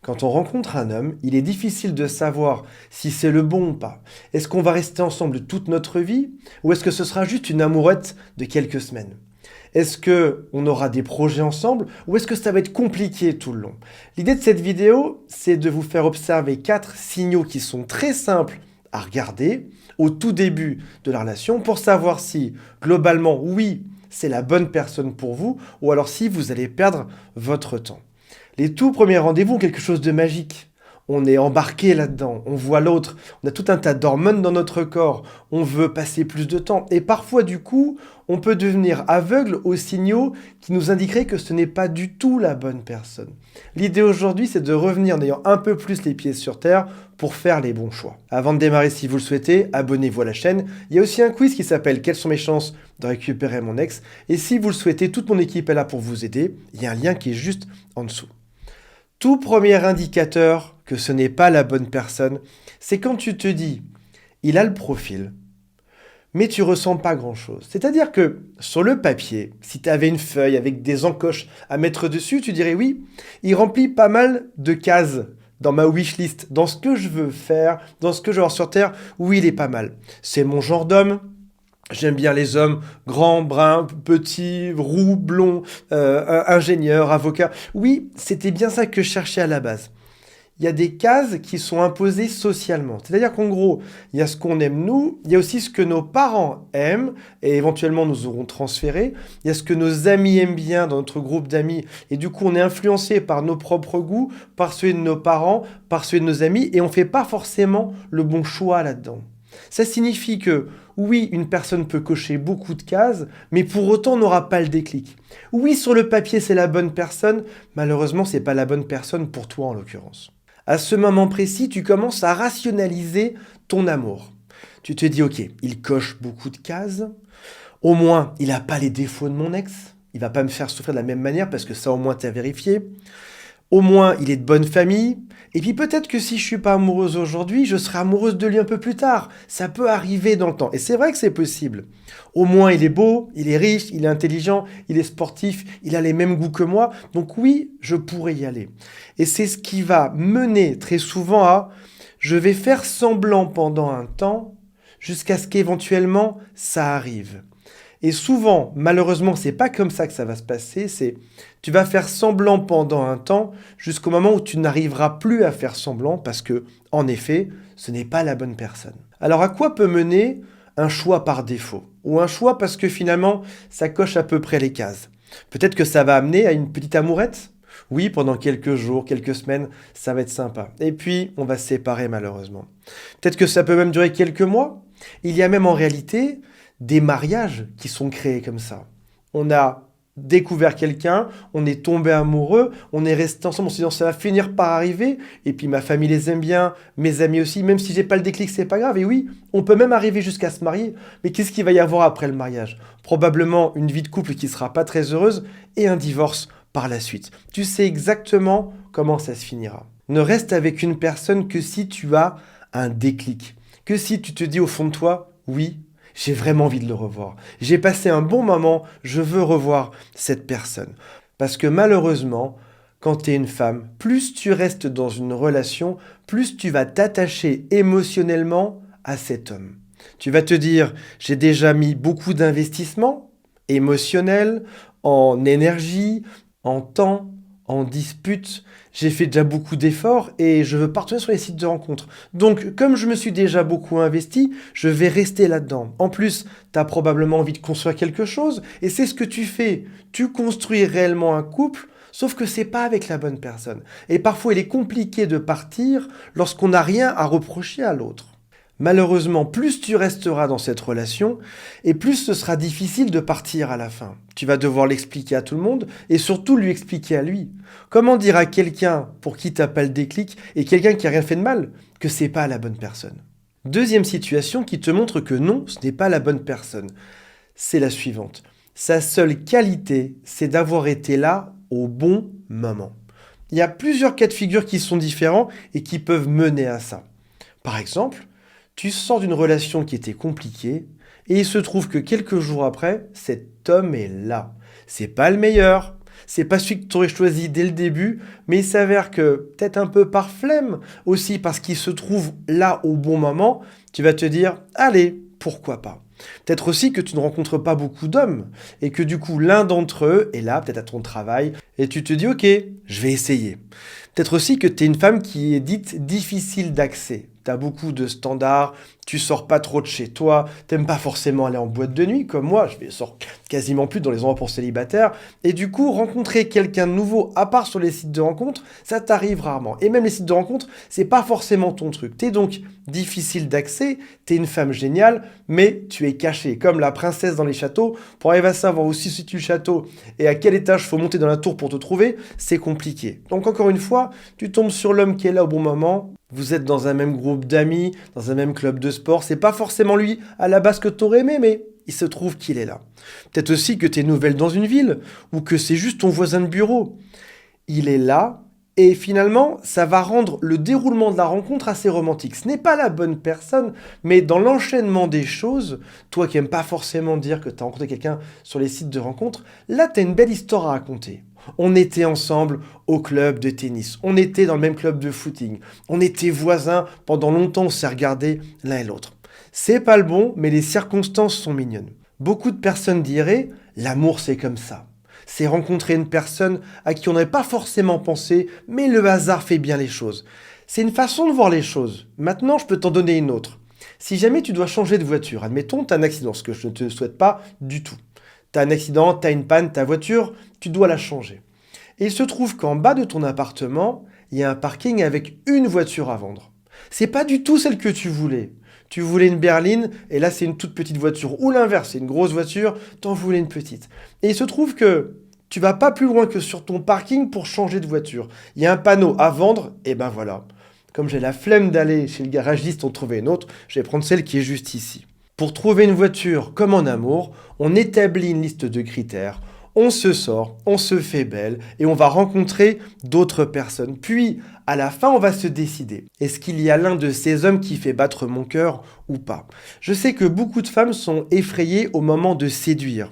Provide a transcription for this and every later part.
Quand on rencontre un homme, il est difficile de savoir si c'est le bon ou pas. Est-ce qu'on va rester ensemble toute notre vie ou est-ce que ce sera juste une amourette de quelques semaines? Est-ce que on aura des projets ensemble ou est-ce que ça va être compliqué tout le long? L'idée de cette vidéo, c'est de vous faire observer 4 signaux qui sont très simples à regarder au tout début de la relation pour savoir si, globalement, oui, c'est la bonne personne pour vous ou alors si vous allez perdre votre temps. Les tout premiers rendez-vous ont quelque chose de magique. On est embarqué là-dedans, on voit l'autre, on a tout un tas d'hormones dans notre corps, on veut passer plus de temps. Et parfois, du coup, on peut devenir aveugle aux signaux qui nous indiqueraient que ce n'est pas du tout la bonne personne. L'idée aujourd'hui, c'est de revenir en ayant un peu plus les pieds sur terre pour faire les bons choix. Avant de démarrer, si vous le souhaitez, abonnez-vous à la chaîne. Il y a aussi un quiz qui s'appelle « Quelles sont mes chances de récupérer mon ex ?» Et si vous le souhaitez, toute mon équipe est là pour vous aider. Il y a un lien qui est juste en dessous. Tout premier indicateur que ce n'est pas la bonne personne, c'est quand tu te dis, il a le profil, mais tu ressens pas grand-chose. C'est-à-dire que sur le papier, si tu avais une feuille avec des encoches à mettre dessus, tu dirais oui, il remplit pas mal de cases dans ma wishlist, dans ce que je veux faire, dans ce que je veux avoir sur Terre, oui, il est pas mal. C'est mon genre d'homme. J'aime bien les hommes grands, bruns, petits, roux, blonds, ingénieurs, avocats. Oui, c'était bien ça que je cherchais à la base. Il y a des cases qui sont imposées socialement. C'est-à-dire qu'en gros, il y a ce qu'on aime nous, il y a aussi ce que nos parents aiment, et éventuellement nous aurons transféré. Il y a ce que nos amis aiment bien dans notre groupe d'amis, et du coup on est influencé par nos propres goûts, par ceux de nos parents, par ceux de nos amis, et on ne fait pas forcément le bon choix là-dedans. Ça signifie que, oui, une personne peut cocher beaucoup de cases, mais pour autant n'aura pas le déclic. Oui, sur le papier, c'est la bonne personne, malheureusement, c'est pas la bonne personne pour toi en l'occurrence. À ce moment précis, tu commences à rationaliser ton amour. Tu te dis, ok, il coche beaucoup de cases, au moins, il n'a pas les défauts de mon ex, il va pas me faire souffrir de la même manière parce que ça, au moins, tu as vérifié. Au moins, il est de bonne famille. Et puis peut-être que si je suis pas amoureuse aujourd'hui, je serai amoureuse de lui un peu plus tard. Ça peut arriver dans le temps. Et c'est vrai que c'est possible. Au moins, il est beau, il est riche, il est intelligent, il est sportif, il a les mêmes goûts que moi. Donc oui, je pourrais y aller. Et c'est ce qui va mener très souvent à je vais faire semblant pendant un temps jusqu'à ce qu'éventuellement ça arrive. Et souvent, malheureusement, c'est pas comme ça que ça va se passer, c'est tu vas faire semblant pendant un temps jusqu'au moment où tu n'arriveras plus à faire semblant parce que, en effet, ce n'est pas la bonne personne. Alors à quoi peut mener un choix par défaut? Ou un choix parce que finalement, ça coche à peu près les cases. Peut-être que ça va amener à une petite amourette. Oui, pendant quelques jours, quelques semaines, ça va être sympa. Et puis, on va se séparer malheureusement. Peut-être que ça peut même durer quelques mois. Il y a même en réalité des mariages qui sont créés comme ça. On a découvert quelqu'un, on est tombé amoureux, on est resté ensemble, on s'est dit ça va finir par arriver, et puis ma famille les aime bien, mes amis aussi, même si j'ai pas le déclic, c'est pas grave, et oui, on peut même arriver jusqu'à se marier, mais qu'est-ce qu'il va y avoir après le mariage? Probablement une vie de couple qui sera pas très heureuse, et un divorce par la suite. Tu sais exactement comment ça se finira. Ne reste avec une personne que si tu as un déclic, que si tu te dis au fond de toi, oui, j'ai vraiment envie de le revoir. J'ai passé un bon moment, je veux revoir cette personne. Parce que malheureusement, quand tu es une femme, plus tu restes dans une relation, plus tu vas t'attacher émotionnellement à cet homme. Tu vas te dire, j'ai déjà mis beaucoup d'investissements émotionnels, en énergie, en temps, en dispute. J'ai fait déjà beaucoup d'efforts et je veux pas retourner sur les sites de rencontres. Donc, comme je me suis déjà beaucoup investi, je vais rester là-dedans. En plus, tu as probablement envie de construire quelque chose et c'est ce que tu fais. Tu construis réellement un couple, sauf que c'est pas avec la bonne personne. Et parfois, il est compliqué de partir lorsqu'on n'a rien à reprocher à l'autre. Malheureusement, plus tu resteras dans cette relation, et plus ce sera difficile de partir à la fin. Tu vas devoir l'expliquer à tout le monde, et surtout lui expliquer à lui. Comment dire à quelqu'un pour qui t'as pas le déclic, et quelqu'un qui a rien fait de mal, que c'est pas la bonne personne? Deuxième situation qui te montre que non, ce n'est pas la bonne personne. C'est la suivante. Sa seule qualité, c'est d'avoir été là au bon moment. Il y a plusieurs cas de figure qui sont différents et qui peuvent mener à ça. Par exemple, tu sors d'une relation qui était compliquée et il se trouve que quelques jours après, cet homme est là. C'est pas le meilleur, c'est pas celui que tu aurais choisi dès le début, mais il s'avère que, peut-être un peu par flemme, aussi parce qu'il se trouve là au bon moment, tu vas te dire, allez, pourquoi pas. Peut-être aussi que tu ne rencontres pas beaucoup d'hommes, et que du coup l'un d'entre eux est là, peut-être à ton travail, et tu te dis, ok, je vais essayer. Peut-être aussi que tu es une femme qui est dite difficile d'accès. Tu as beaucoup de standards, tu sors pas trop de chez toi, t'aimes pas forcément aller en boîte de nuit, comme moi, je sors quasiment plus dans les endroits pour célibataires, et du coup, rencontrer quelqu'un de nouveau, à part sur les sites de rencontres, ça t'arrive rarement. Et même les sites de rencontres, c'est pas forcément ton truc. T'es donc difficile d'accès, t'es une femme géniale, mais tu es cachée, comme la princesse dans les châteaux. Pour arriver à savoir où se situe le château et à quel étage faut monter dans la tour pour te trouver, c'est compliqué. Donc encore une fois, tu tombes sur l'homme qui est là au bon moment, vous êtes dans un même groupe d'amis, dans un même club de sport, c'est pas forcément lui à la base que t'aurais aimé, mais il se trouve qu'il est là. Peut-être aussi que t'es nouvelle dans une ville, ou que c'est juste ton voisin de bureau. Il est là, et finalement, ça va rendre le déroulement de la rencontre assez romantique. Ce n'est pas la bonne personne, mais dans l'enchaînement des choses, toi qui n'aimes pas forcément dire que tu as rencontré quelqu'un sur les sites de rencontres, là, tu as une belle histoire à raconter. On était ensemble au club de tennis, on était dans le même club de footing, on était voisins, pendant longtemps on s'est regardés l'un et l'autre. C'est pas le bon, mais les circonstances sont mignonnes. Beaucoup de personnes diraient, l'amour c'est comme ça. C'est rencontrer une personne à qui on n'avait pas forcément pensé, mais le hasard fait bien les choses. C'est une façon de voir les choses. Maintenant, je peux t'en donner une autre. Si jamais tu dois changer de voiture, admettons, tu as un accident, ce que je ne te souhaite pas du tout. Tu as un accident, tu as une panne, ta voiture, tu dois la changer. Et il se trouve qu'en bas de ton appartement, il y a un parking avec une voiture à vendre. C'est pas du tout celle que tu voulais. Tu voulais une berline, et là c'est une toute petite voiture. Ou l'inverse, c'est une grosse voiture, t'en voulais une petite. Et il se trouve que tu vas pas plus loin que sur ton parking pour changer de voiture. Il y a un panneau à vendre, et ben voilà. Comme j'ai la flemme d'aller chez le garagiste en trouver une autre, je vais prendre celle qui est juste ici. Pour trouver une voiture comme en amour, on établit une liste de critères, on se sort, on se fait belle et on va rencontrer d'autres personnes. Puis, à la fin, on va se décider. Est-ce qu'il y a l'un de ces hommes qui fait battre mon cœur ou pas? Je sais que beaucoup de femmes sont effrayées au moment de séduire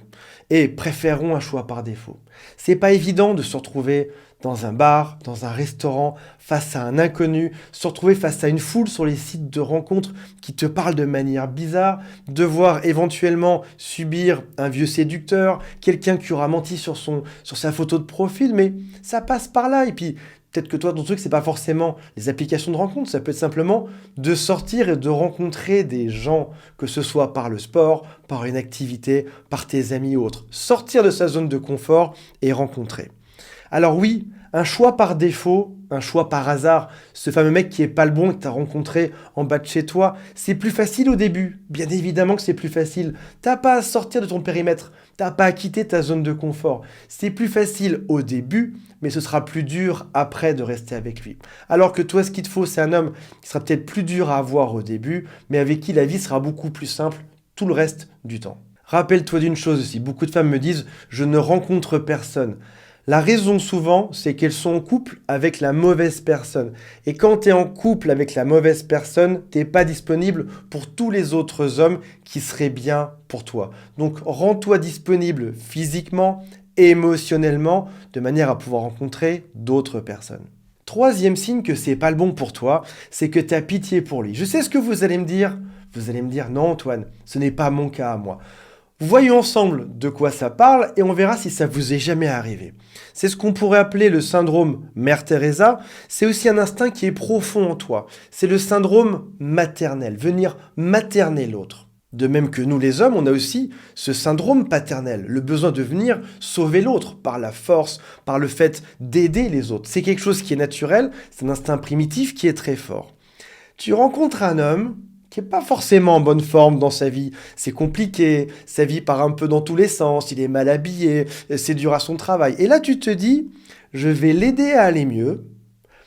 et préféreront un choix par défaut. C'est pas évident de se retrouver dans un bar, dans un restaurant, face à un inconnu, se retrouver face à une foule sur les sites de rencontres qui te parlent de manière bizarre, devoir éventuellement subir un vieux séducteur, quelqu'un qui aura menti sur sa photo de profil, mais ça passe par là. Et puis, peut-être que toi, ton truc, c'est pas forcément les applications de rencontres, ça peut être simplement de sortir et de rencontrer des gens, que ce soit par le sport, par une activité, par tes amis ou autres. Sortir de sa zone de confort et rencontrer. Alors oui, un choix par défaut, un choix par hasard, ce fameux mec qui est pas le bon et que tu as rencontré en bas de chez toi, c'est plus facile au début. Bien évidemment que c'est plus facile. T'as pas à sortir de ton périmètre, t'as pas à quitter ta zone de confort. C'est plus facile au début, mais ce sera plus dur après de rester avec lui. Alors que toi, ce qu'il te faut, c'est un homme qui sera peut-être plus dur à avoir au début, mais avec qui la vie sera beaucoup plus simple tout le reste du temps. Rappelle-toi d'une chose aussi, beaucoup de femmes me disent « je ne rencontre personne ». La raison souvent, c'est qu'elles sont en couple avec la mauvaise personne. Et quand tu es en couple avec la mauvaise personne, tu n'es pas disponible pour tous les autres hommes qui seraient bien pour toi. Donc rends-toi disponible physiquement, émotionnellement, de manière à pouvoir rencontrer d'autres personnes. Troisième signe que c'est pas le bon pour toi, c'est que tu as pitié pour lui. Je sais ce que vous allez me dire. Vous allez me dire, non Antoine, ce n'est pas mon cas à moi. Voyons ensemble de quoi ça parle et on verra si ça vous est jamais arrivé. C'est ce qu'on pourrait appeler le syndrome Mère Teresa. C'est aussi un instinct qui est profond en toi. C'est le syndrome maternel, venir materner l'autre. De même que nous les hommes, on a aussi ce syndrome paternel, le besoin de venir sauver l'autre par la force, par le fait d'aider les autres. C'est quelque chose qui est naturel, c'est un instinct primitif qui est très fort. Tu rencontres un homme qui n'est pas forcément en bonne forme dans sa vie. C'est compliqué, sa vie part un peu dans tous les sens, il est mal habillé, c'est dur à son travail. Et là, tu te dis, je vais l'aider à aller mieux,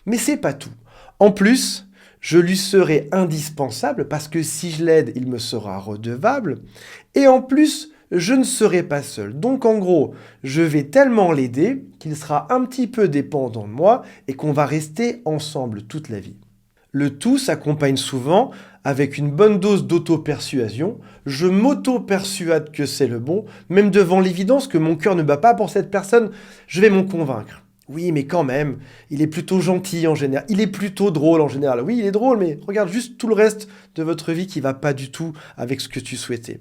mais c'est pas tout. En plus, je lui serai indispensable parce que si je l'aide, il me sera redevable. Et en plus, je ne serai pas seul. Donc en gros, je vais tellement l'aider qu'il sera un petit peu dépendant de moi et qu'on va rester ensemble toute la vie. Le tout s'accompagne souvent avec une bonne dose d'auto-persuasion. Je m'auto-persuade que c'est le bon, même devant l'évidence que mon cœur ne bat pas pour cette personne, je vais m'en convaincre. Oui, mais quand même, il est plutôt gentil en général, il est plutôt drôle en général. Oui, il est drôle, mais regarde juste tout le reste de votre vie qui va pas du tout avec ce que tu souhaitais.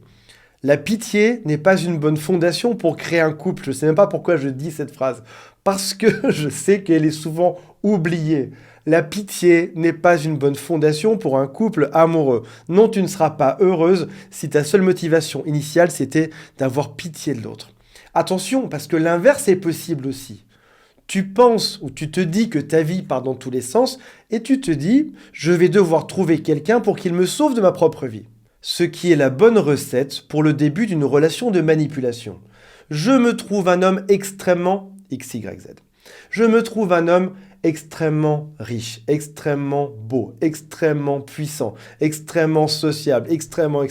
La pitié n'est pas une bonne fondation pour créer un couple. Je ne sais même pas pourquoi je dis cette phrase. Parce que je sais qu'elle est souvent oubliée. La pitié n'est pas une bonne fondation pour un couple amoureux. Non, tu ne seras pas heureuse si ta seule motivation initiale, c'était d'avoir pitié de l'autre. Attention, parce que l'inverse est possible aussi. Tu penses ou tu te dis que ta vie part dans tous les sens et tu te dis « je vais devoir trouver quelqu'un pour qu'il me sauve de ma propre vie ». Ce qui est la bonne recette pour le début d'une relation de manipulation. Je me trouve un homme extrêmement XYZ. Je me trouve un homme extrêmement riche, extrêmement beau, extrêmement puissant, extrêmement sociable, extrêmement.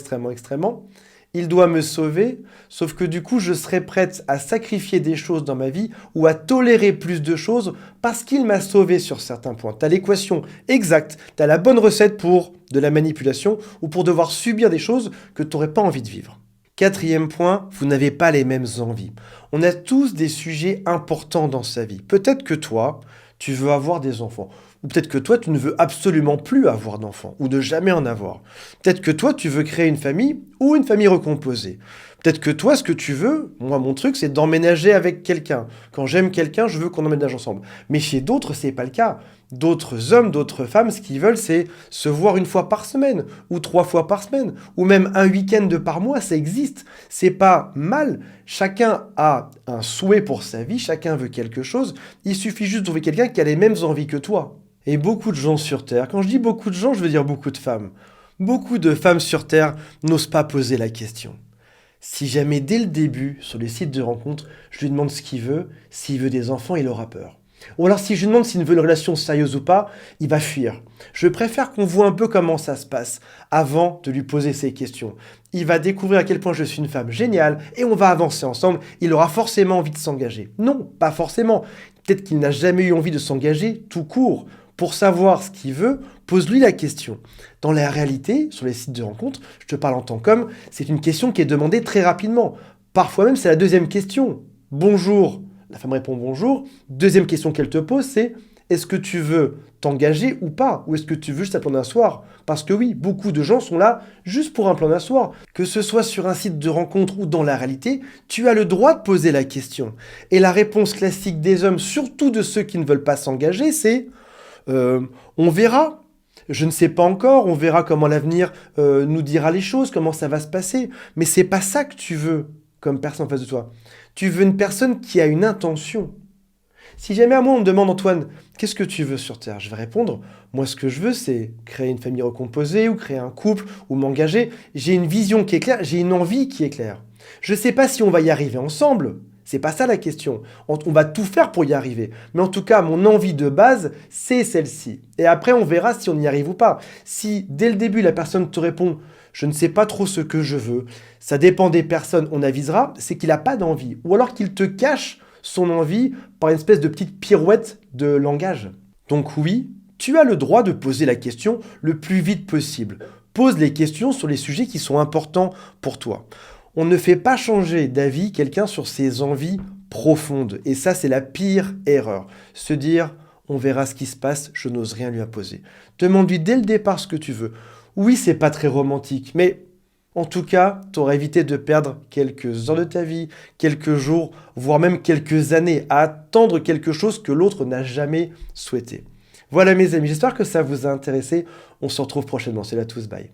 Il doit me sauver, sauf que du coup, je serai prête à sacrifier des choses dans ma vie ou à tolérer plus de choses parce qu'il m'a sauvé sur certains points. Tu as l'équation exacte, tu as la bonne recette pour de la manipulation ou pour devoir subir des choses que tu n'aurais pas envie de vivre. Quatrième point, vous n'avez pas les mêmes envies. On a tous des sujets importants dans sa vie. Peut-être que toi, tu veux avoir des enfants. Ou peut-être que toi, tu ne veux absolument plus avoir d'enfants, ou de jamais en avoir. Peut-être que toi, tu veux créer une famille, ou une famille recomposée. Peut-être que toi, ce que tu veux, moi, mon truc, c'est d'emménager avec quelqu'un. Quand j'aime quelqu'un, je veux qu'on emménage ensemble. Mais chez d'autres, c'est pas le cas. D'autres hommes, d'autres femmes, ce qu'ils veulent, c'est se voir une fois par semaine, ou 3 fois par semaine, ou même un week-end par mois, ça existe. C'est pas mal. Chacun a un souhait pour sa vie, chacun veut quelque chose. Il suffit juste de trouver quelqu'un qui a les mêmes envies que toi. Et beaucoup de gens sur Terre, quand je dis beaucoup de gens, je veux dire beaucoup de femmes. Beaucoup de femmes sur Terre n'osent pas poser la question. Si jamais dès le début, sur les sites de rencontres, je lui demande ce qu'il veut, s'il veut des enfants, il aura peur. Ou alors si je lui demande s'il veut une relation sérieuse ou pas, il va fuir. Je préfère qu'on voit un peu comment ça se passe avant de lui poser ces questions. Il va découvrir à quel point je suis une femme géniale et on va avancer ensemble. Il aura forcément envie de s'engager. Non, pas forcément. Peut-être qu'il n'a jamais eu envie de s'engager tout court. Pour savoir ce qu'il veut, pose-lui la question. Dans la réalité, sur les sites de rencontres, je te parle en tant qu'homme, c'est une question qui est demandée très rapidement. Parfois même, c'est la deuxième question. Bonjour. La femme répond bonjour. Deuxième question qu'elle te pose, c'est est-ce que tu veux t'engager ou pas? Ou est-ce que tu veux juste un plan d'un soir? Parce que oui, beaucoup de gens sont là juste pour un plan d'un soir. Que ce soit sur un site de rencontre ou dans la réalité, tu as le droit de poser la question. Et la réponse classique des hommes, surtout de ceux qui ne veulent pas s'engager, c'est on verra. Je ne sais pas encore, on verra comment l'avenir nous dira les choses, comment ça va se passer. Mais c'est pas ça que tu veux comme personne en face de toi. Tu veux une personne qui a une intention. Si jamais à moi on me demande Antoine, qu'est-ce que tu veux sur Terre? Je vais répondre, moi ce que je veux c'est créer une famille recomposée ou créer un couple ou m'engager. J'ai une vision qui est claire, j'ai une envie qui est claire. Je ne sais pas si on va y arriver ensemble. C'est pas ça la question. On va tout faire pour y arriver. Mais en tout cas, mon envie de base, c'est celle-ci. Et après, on verra si on y arrive ou pas. Si, dès le début, la personne te répond « je ne sais pas trop ce que je veux », ça dépend des personnes, on avisera, c'est qu'il n'a pas d'envie. Ou alors qu'il te cache son envie par une espèce de petite pirouette de langage. Donc oui, tu as le droit de poser la question le plus vite possible. Pose les questions sur les sujets qui sont importants pour toi. On ne fait pas changer d'avis quelqu'un sur ses envies profondes. Et ça, c'est la pire erreur. Se dire, on verra ce qui se passe, je n'ose rien lui imposer. Demande-lui dès le départ ce que tu veux. Oui, c'est pas très romantique, mais en tout cas, tu auras évité de perdre quelques heures de ta vie, quelques jours, voire même quelques années à attendre quelque chose que l'autre n'a jamais souhaité. Voilà mes amis, j'espère que ça vous a intéressé. On se retrouve prochainement. C'est là tous, bye.